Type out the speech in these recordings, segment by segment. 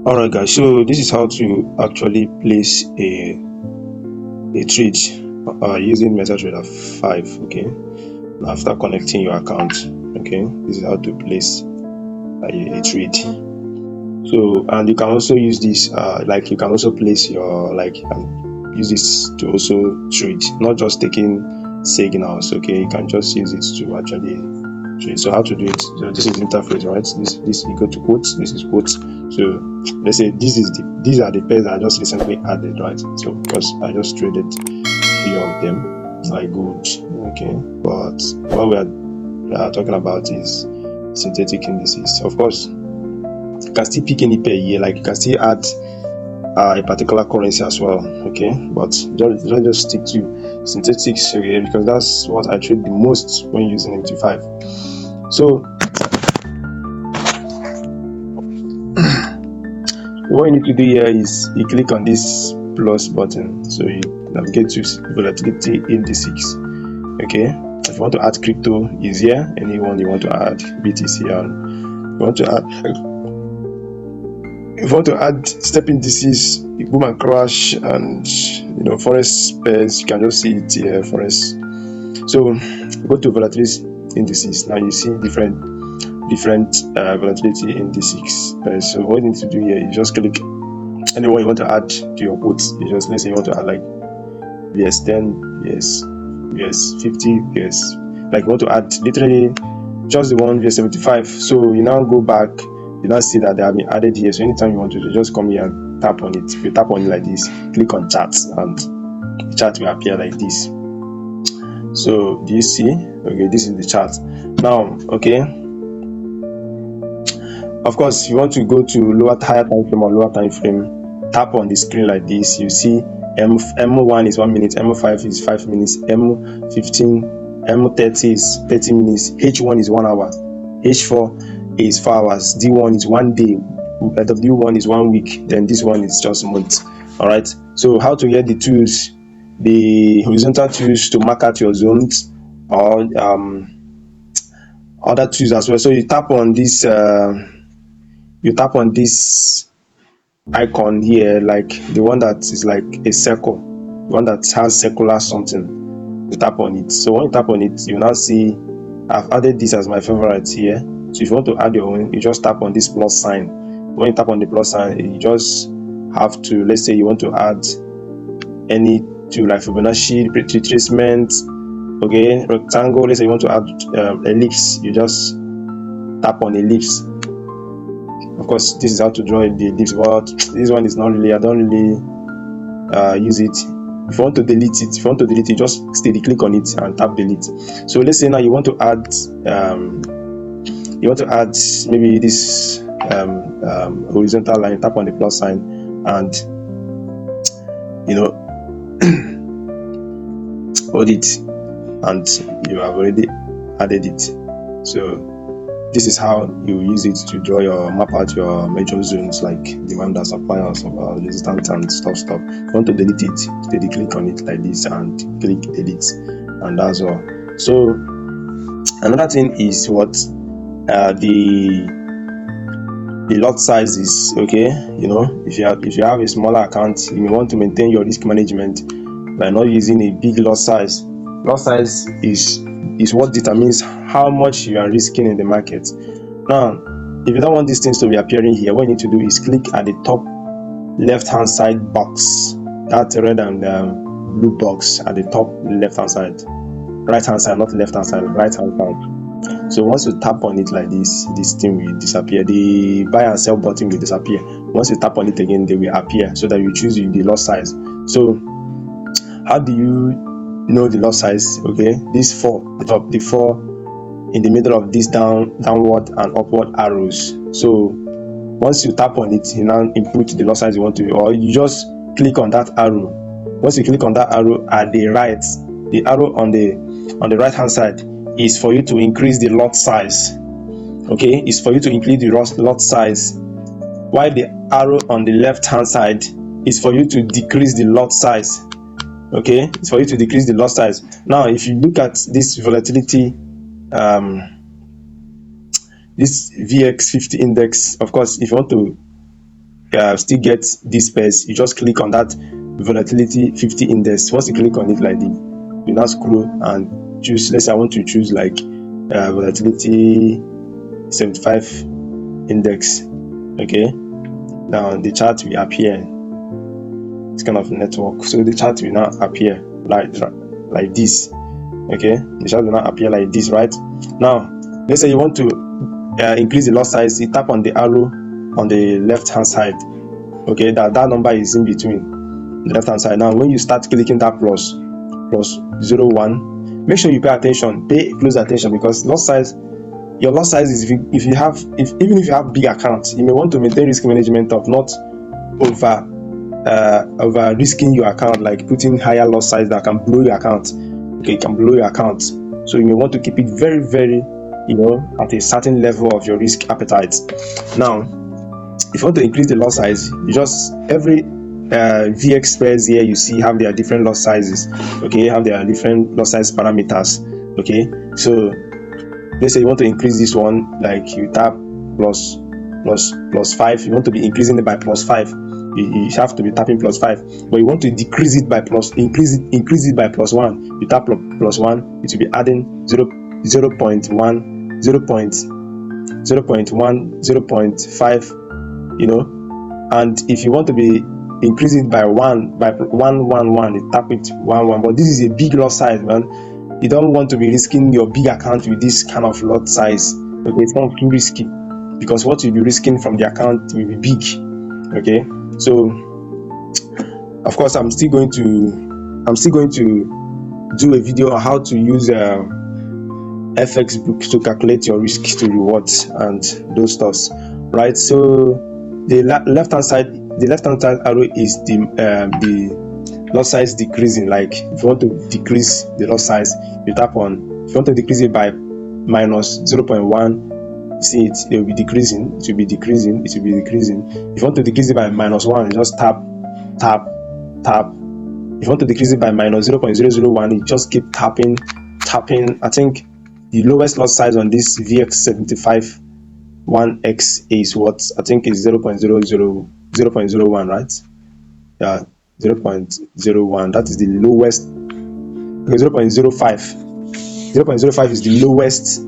Alright guys, so this is how to actually place a trade using MetaTrader 5. Okay, after connecting your account. Okay, this is how to place a trade. So, and you can also use this like you can also place your use this to also trade, not just taking signals. Okay, you can just use it to actually trade. So how to do it? So this is interface, right? This you go to quotes, this is quotes. So let's say these are the pairs I just recently added, right? So because I just traded three of them, like good. Okay, but what we are talking about is synthetic indices. Of course, you can still pick any pair here, like you can still add a particular currency as well. Okay, but don't just stick to synthetics, okay, because that's what I trade the most when using MT5. So what you need to do here is you click on this plus button, so you navigate to volatility indices. Okay, if you want to add crypto, is here. Anyone you want to add BTC, and you want to add, if you want to add step indices, boom and crash, and forex pairs, you can just see it here, forex. So go to volatility indices. Now you see different volatility indices. So what you need to do here is just click anyone you want to add to your quotes. You just, let's say you want to add like VS10, VS50, VS, like you want to add literally just the one VS75. So you now go back, you now see that they have been added here. So anytime you want to just come here and tap on it. You tap on it like this, click on charts, and the chart will appear like this. So do you see? Okay, this is the chart now. Okay, of course, if you want to go to higher time frame or lower time frame, tap on the screen like this. You see M1 is 1 minute, M5 is 5 minutes, M15, M30 is 30 minutes, H1 is 1 hour, H4 is 4 hours, D1 is 1 day, W1 is 1 week, then this one is just months. All right, so how to get the tools, the horizontal tools to mark out your zones, or other tools as well. So you tap on this icon here, like the one that is like a circle, the one that has circular something. You tap on it. So when you tap on it, you now see I've added this as my favorite here. So if you want to add your own, you just tap on this plus sign. When you tap on the plus sign, you just have to, let's say you want to add any to like Fibonacci retracement, okay, rectangle. Let's say you want to add ellipse, you just tap on ellipse. Of course, this is how to draw the ellipse, but this one is not really, I don't really use it. If you want to delete it, just steady click on it and tap delete. So let's say now you want to add maybe this horizontal line. Tap on the plus sign, and hold it, and you have already added it. So this is how you use it to map out your major zones, like demand and supply and resistance and stuff. If you want to delete it, steady click on it like this and click delete, and that's all. So another thing is what the lot size is. Okay, if you have a smaller account, you may want to maintain your risk management by not using a big lot size. Lot size is what determines how much you are risking in the market. Now, if you don't want these things to be appearing here, what you need to do is click at the top left hand side box, that red and blue box at the top left hand side, right hand side, not left hand side, right hand side. So once you tap on it like this thing will disappear. The buy and sell button will disappear. Once you tap on it again, they will appear, so that you choose the lot size. So how do you know the lot size? Okay, these four, the four in the middle of these downward and upward arrows. So once you tap on it, you now input the lot size you want to, or you just click on that arrow. Once you click on that arrow at the right, the arrow on the right hand side is for you to increase the lot size. Okay, it's for you to increase the lot size, while the arrow on the left hand side is for you to decrease the lot size. Okay, it's for you to decrease the lot size. Now if you look at this volatility, this VX50 index, of course, if you want to still get this space, you just click on that volatility 50 index. Once you click on it like this, you now scroll and choose, let's say I want to choose like volatility 75 index. Okay, now the chart will appear. It's kind of network, so the chart will now appear like this. Okay, the chart will now appear like this. Right now, let's say you want to increase the lot size, you tap on the arrow on the left hand side. Okay, that number is in between the left hand side. Now when you start clicking that plus 01, make sure you pay attention, pay close attention, because lot size, your lot size is even if you have big accounts, you may want to maintain risk management of not over risking your account, like putting higher lot size that can blow your account. Okay, it can blow your account, so you may want to keep it very, very, at a certain level of your risk appetite. Now if you want to increase the lot size, you just, every VX pairs here you see have their different lot sizes. Okay, have their different lot size parameters. Okay, so let's say you want to increase this one, like you tap plus 5. You want to be increasing it by plus 5, you have to be tapping plus 5. But you want to decrease it by increase it by plus 1, you tap plus 1, it will be adding 0.1, 0.1, 0.5, and if you want to be increasing by 1, you tap it 1. But this is a big lot size, man. You don't want to be risking your big account with this kind of lot size. Okay, it's not too risky, because what you'll be risking from the account will be big. Okay, so of course I'm still going to do a video on how to use FX book to calculate your risk to rewards and those stuffs, right? So the left hand side arrow is the lot size decreasing. Like if you want to decrease the lot size, you tap on, if you want to decrease it by minus 0.1, you see it will be decreasing, it will be decreasing. If you want to decrease it by minus 1, you just tap. If you want to decrease it by minus 0.001, you just keep tapping. I think the lowest lot size on this VX75 1X is what I think is 0.01, right? Yeah, 0.01. That is the lowest. Okay, 0.05. 0.05 is the lowest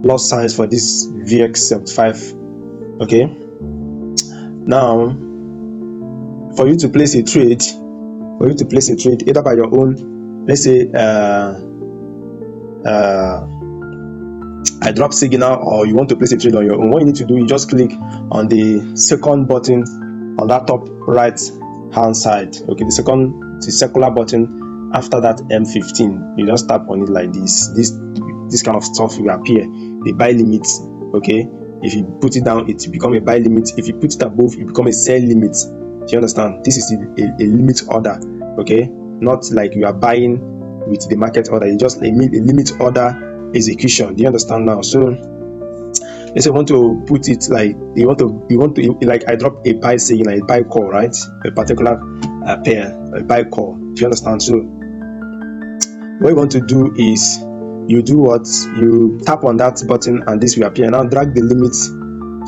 lot size for this VX75. Okay. Now, for you to place a trade, either by your own, let's say I drop signal, or you want to place a trade on your own, what you need to do, you just click on the second button on that top right hand side. Okay, the circular button after that M15, you just tap on it like this. This kind of stuff will appear, the buy limit. Okay, if you put it down, it become a buy limit. If you put it above, it become a sell limit. Do you understand? This is a limit order. Okay, not like you are buying with the market order, it's just a limit order execution. Do you understand now? So let's say you want to put it like you want to like I drop a buy signal, a buy call, right? A particular pair, a buy call. Do you understand? So what you want to do is you do what? You tap on that button and this will appear. Now drag the limit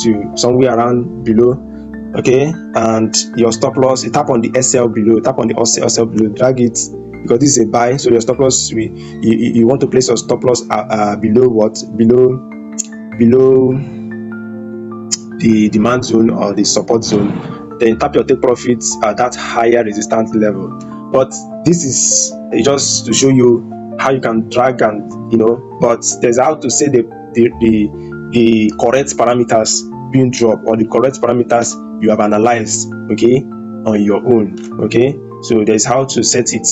to somewhere around below. Okay, and your stop loss, you tap on the SL below, SL below, drag it, because this is a buy, so your stop loss, you want to place your stop loss below what? Below the demand zone or the support zone. Then tap your take profits at that higher resistance level. But this is just to show you how you can drag and but there's how to say the correct parameters being dropped, or the correct parameters you have analyzed, okay, on your own. Okay, so there's how to set it.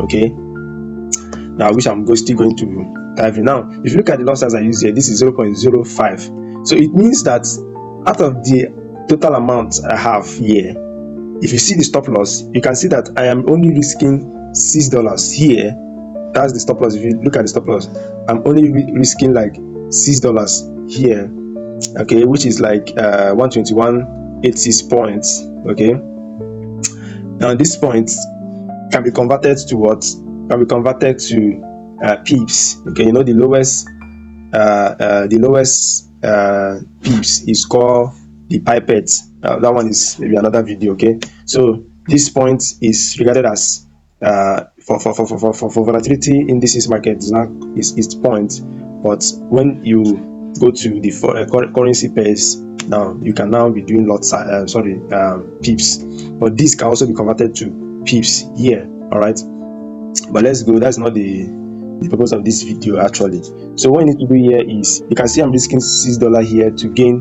Okay, now which I'm still going to dive in. Now if you look at the lot size I use here, this is 0.05. so it means that out of the total amount I have here, if you see the stop loss, you can see that I am only risking $6 here. That's the stop loss. If you look at the stop loss, I'm only risking like $6 here, okay, which is like 121.86 points. Okay, now this points can be converted to what? Can be converted to pips. Okay, the lowest pips is called the pipette. That one is maybe another video. Okay, so this point is regarded as for volatility indices market is point, but when you go to the currency pairs, now you can now be doing pips, but this can also be converted to pips here. All right, but let's go. That's not the purpose of this video actually. So what you need to do here is, you can see I'm risking $6 here to gain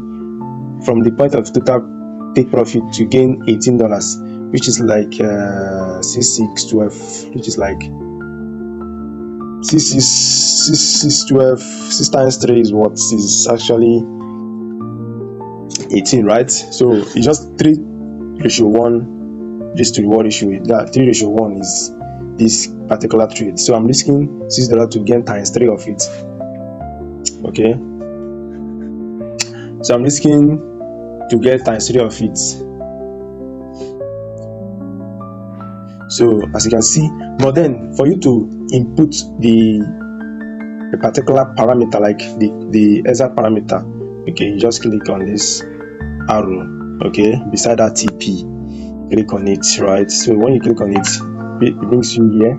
from the point of total take profit to gain $18, which is like 6 which is like 6 times 3 is what is actually 18, right? So it's just 3:1 risk to reward ratio. That 3:1 is this particular trade. So I'm risking $6 to gain times 3 of it. Okay, so I'm risking to get times 3 of it. So as you can see, but then for you to input the particular parameter, like the exact parameter, okay, you just click on this arrow, okay, beside that TP, click on it, right? So when you click on it, it brings you here.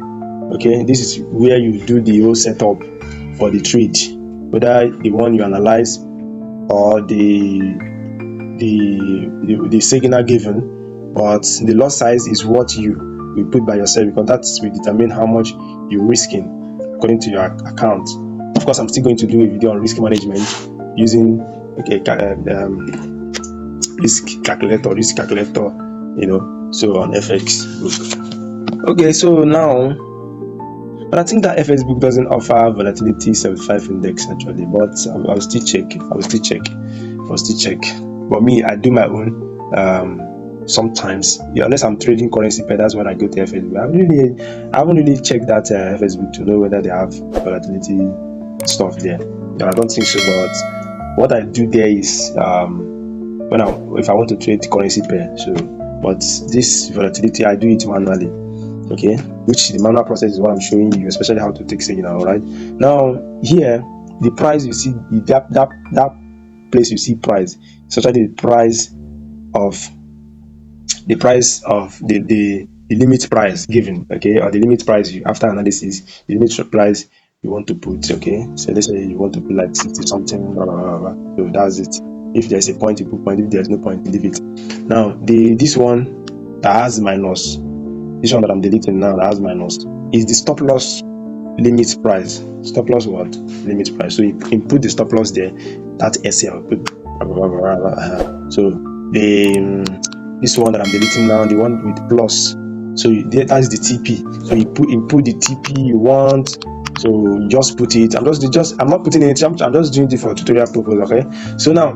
Okay, this is where you do the whole setup for the trade, whether the one you analyze or the signal given, but the lot size is what you will put by yourself, because that will determine how much you're risking according to your account. Of course, I'm still going to do a video on risk management using risk calculator, you know, so on FX book. Okay, so now, but I think that FX book doesn't offer volatility 75 index actually, but I'll still check. But me, I do my own sometimes, yeah, unless I'm trading currency pair, that's when I go to FX book. I haven't really checked that FX book to know whether they have volatility stuff there. I don't think so, but what I do there is if I want to trade currency pair, so, but this volatility I do it manually. Okay, which the manual process is what I'm showing you, especially how to take signal. All right, now here the price you see, that place you see price, it's actually the price of the limit price given, okay, or the limit price you, after analysis, the limit price you want to put. Okay, so let's say you want to put like 60 something, blah, blah, blah, blah. So that's it. If there's a point, you put point. If there's no point, you leave it. Now this one that has minus, this one that I'm deleting now that has minus, is the stop loss limit price. Stop loss what? Limit price. So you input the stop loss there, that SL. So this one that I'm deleting now, the one with plus, so that's the TP. So you input the TP you want. So you just put it. I'm not putting it. I'm just doing it for tutorial purpose. Okay. So now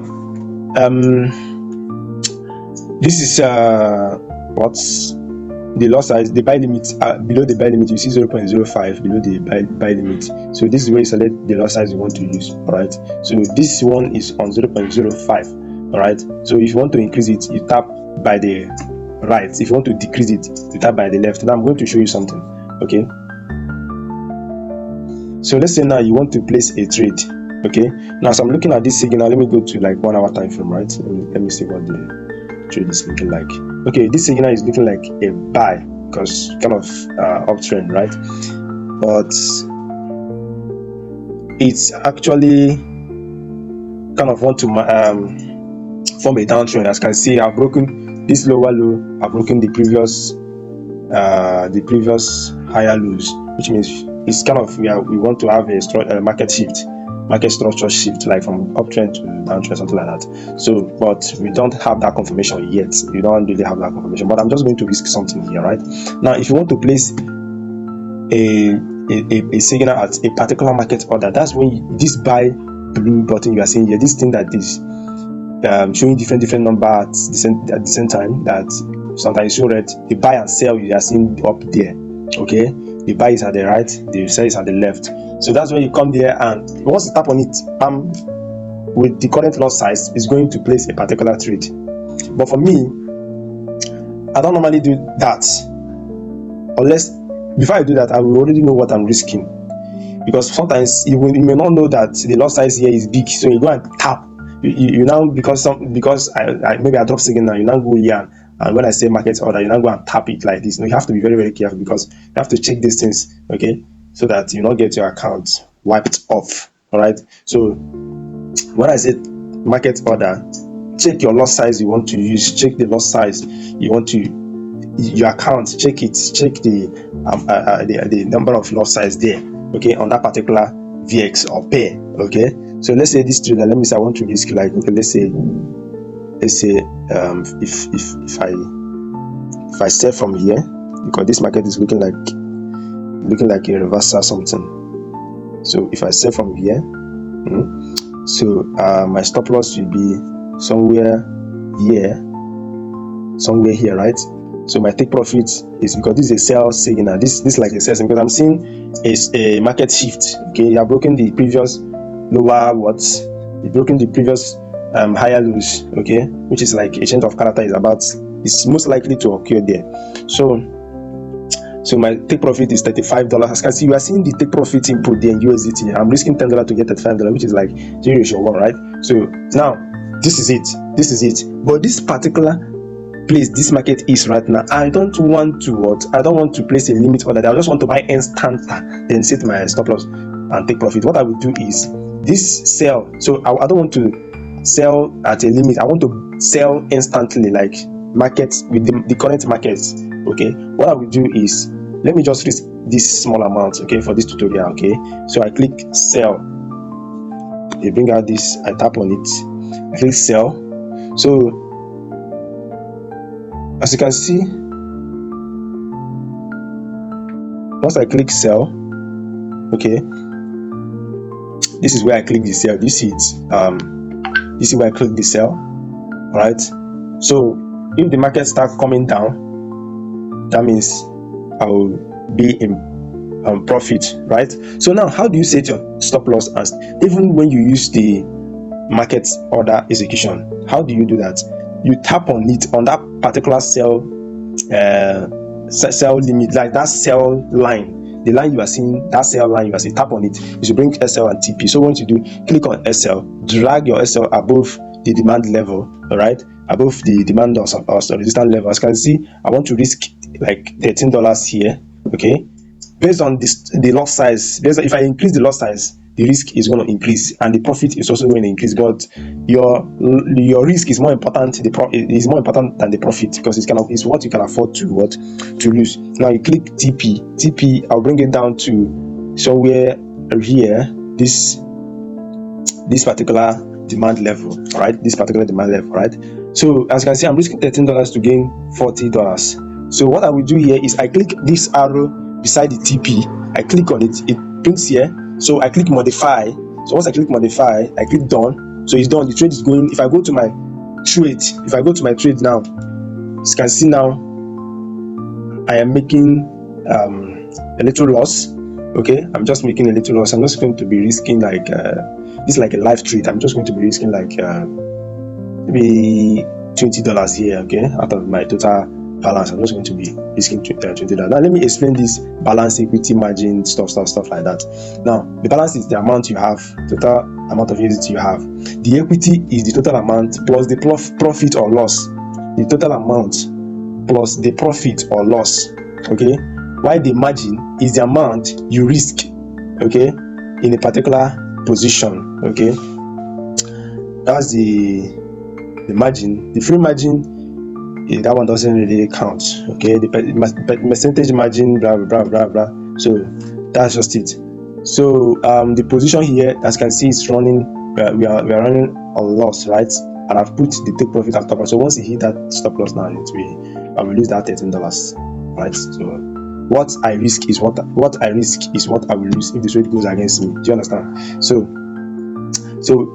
this is what's the loss size, the buy limit. Below the buy limit you see 0.05 below the buy limit. So this is where you select the loss size you want to use. All right, so this one is on 0.05. all right, so if you want to increase it, you tap by the right. If you want to decrease it, you tap by the left. Now I'm going to show you something. Okay, so let's say now you want to place a trade. Okay, now so I'm looking at this signal. Let me go to like 1 hour time frame, right? Let me see what the trade is looking like. Okay, this signal is looking like a buy, because kind of uptrend, right? But it's actually kind of want to form a downtrend. As you can see, I've broken this lower low, I've broken the previous higher lows, which means it's kind of we want to have a market structure shift, like from uptrend to downtrend, something like that. So, but we don't have that confirmation yet. We don't really have that confirmation, but I'm just going to risk something here, right? Now, if you want to place a signal at a particular market order, that's when this buy blue button you are seeing here, this thing that is showing different number at the same time, that sometimes show red, the buy and sell you are seeing up there. Okay, the buy is at the right, the sell is at the left. So that's when you come there, and once you tap on it, with the current lot size, is going to place a particular trade. But for me, I don't normally do that, unless before I do that, I will already know what I'm risking, because sometimes you may not know that the lot size here is big, so you go and tap you now, because I maybe I drop signal, you now go here, and when I say market order, you now go and tap it like this. You have to be very, very careful, because you have to check these things, okay, so that you not get your account wiped off. All right. So when I say market order, check your lot size you want to use, check the lot size you want to, your account, check it, check the number of lot size there, okay, on that particular VX or pair. Okay, so let's say this trader, let me say I want to risk, like, okay, let's say if I start from here, because this market is looking like a reversal something. So if I start from here, so my stop loss will be somewhere here, right? So my take profit is, because this is a sell signal, this is like a sell signal, because I'm seeing a market shift. Okay, you have broken the previous lower you broken the previous higher lows, okay, which is like a change of character is most likely to occur there. So my take profit is $35. As you can see, we are seeing the take profit input there in USDT. I'm risking $10 to get $35, which is like 0:1, right? So now this is it. But this particular place this market is right now, I don't want to place a limit order. I just want to buy instant, then set my stop loss and take profit. What I will do is this sell. So I don't want to sell at a limit. I want to sell instantly, like market with the current market. Okay, what I will do is, let me just risk this small amount, okay, for this tutorial. Okay, so I click sell, they bring out this, I tap on it, I click sell. So as you can see, once I click sell, okay, this is where I click the sell. You see it, this is where I click the sell. All right, so if the market starts coming down, that means I will be in profit, right? So now, how do you set your stop loss? As even when you use the market order execution, how do you do that? You tap on it, on that particular sell limit, like that sell line, the line you are seeing, that sell line you are seeing, tap on it. You should bring SL and TP. So what you do, click on SL, drag your SL above the demand level, all right, above the demand or resistance level. As you can see, I want to risk like $13 here, okay, based on the lot size. If I increase the lot size, the risk is going to increase and the profit is also going to increase, but your risk is more important. The profit is more important than the profit, because it's what you can afford to lose. Now you click TP. I'll bring it down to somewhere here, this particular demand level, all right, this particular demand level, right? So as you can see, I'm risking $13 to gain $40. So what I will do here is I click this arrow beside the TP, I click on it, it prints here. So I click modify. So once I click modify, I click done. So it's done. The trade is going. If I go to my trade now, as you can see now, I am making a little loss. Okay, I'm just making a little loss. I'm just going to be risking like this is like a live trade. I'm just going to be risking like maybe $20 here. Okay, out of my total balance, I'm just going to be risking $20. Now let me explain this balance, equity, margin, stuff like that. Now the balance is the amount you have, total amount of USDT you have. The equity is the total amount plus the profit or loss, the total amount plus the profit or loss, okay, while the margin is the amount you risk, okay, in a particular position. Okay, that's the margin. The free margin, that one doesn't really count. Okay, the percentage margin, blah blah blah blah. So that's just it. So the position here, as you can see, is running. We are running on loss, right? And I've put the take profit at top. So once you hit that stop loss now, I will lose that $13, right? So what I risk is what I will lose if the trade goes against me. Do you understand? So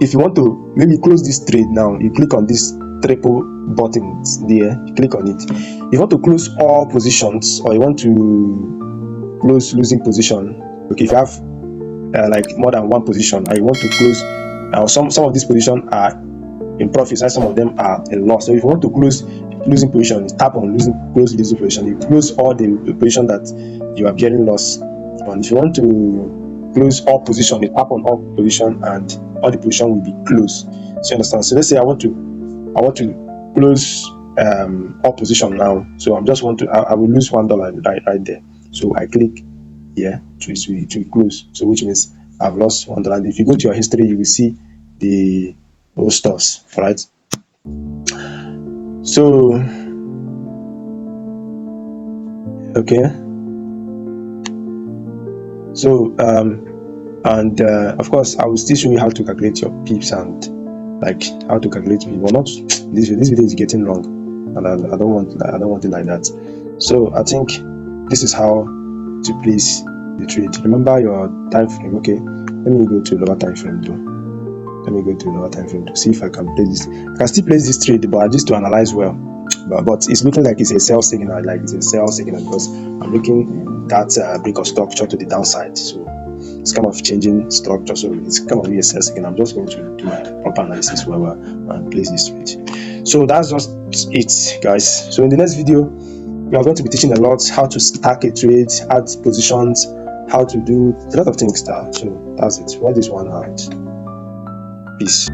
if you want to maybe close this trade now, you click on this triple button there, you click on it. You want to close all positions, or you want to close losing position. Okay, if you have like more than one position and you want to close, some of these positions are in profits and some of them are in loss. So if you want to close losing position, you tap on close position. You close all the position that you are getting loss on. If you want to close all position, it tap on all position and all the position will be closed. So you understand? So let's say I want to close all position now. So I'm just want to I will lose $1 right there. So I click here to close. So which means I've lost $1. If you go to your history, you will see the those stuffs, right? So okay. So and of course I will still show you how to calculate your pips and like how to calculate it. Well, not this video is getting long, and I don't want it like that. So I think this is how to place the trade. Remember your time frame. Okay, let me go to lower time frame though. Let me go to lower time frame to see if I can place this. I can still place this trade, but just to analyze well. But it's looking like it's a sell signal, like it's a sell signal because I'm looking that break of structure to the downside. So it's kind of changing structure, so it's kind of a sell signal. I'm just going to do my proper analysis where and place this trade. So that's just it, guys. So in the next video, we are going to be teaching a lot how to stack a trade, add positions, how to do a lot of things. So that's it. Write this one out. Peace.